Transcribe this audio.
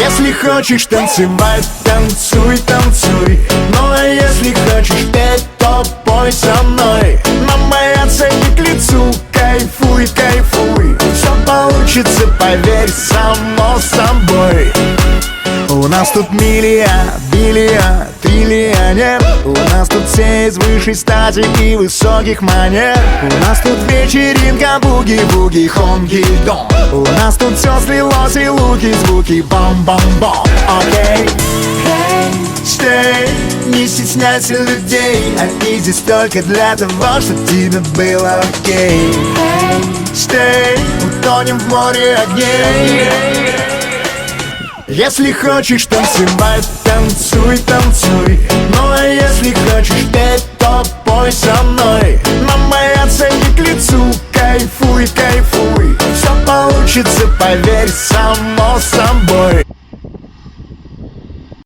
Если хочешь танцевать, танцуй, танцуй. Ну а если хочешь петь, то пой со мной. Нам бояться не к лицу, кайфуй, кайфуй. Все получится, поверь, само собой. У нас тут биллиард, триллионер. У нас тут все из высшей стати и высоких манер. У нас тут вечеринка, буги-буги, хонги-дон. У нас тут все слилось и луки, звуки, бам-бам-бам. Окей, stay, не стесняйся людей. Они здесь только для того, чтобы тебе было окей. Stay, утонем в море огней. Если хочешь танцевать, танцуй, танцуй. Ну а если хочешь петь, то пой со мной. Нам бояться не к лицу, кайфуй, кайфуй. Все получится, поверь, само собой.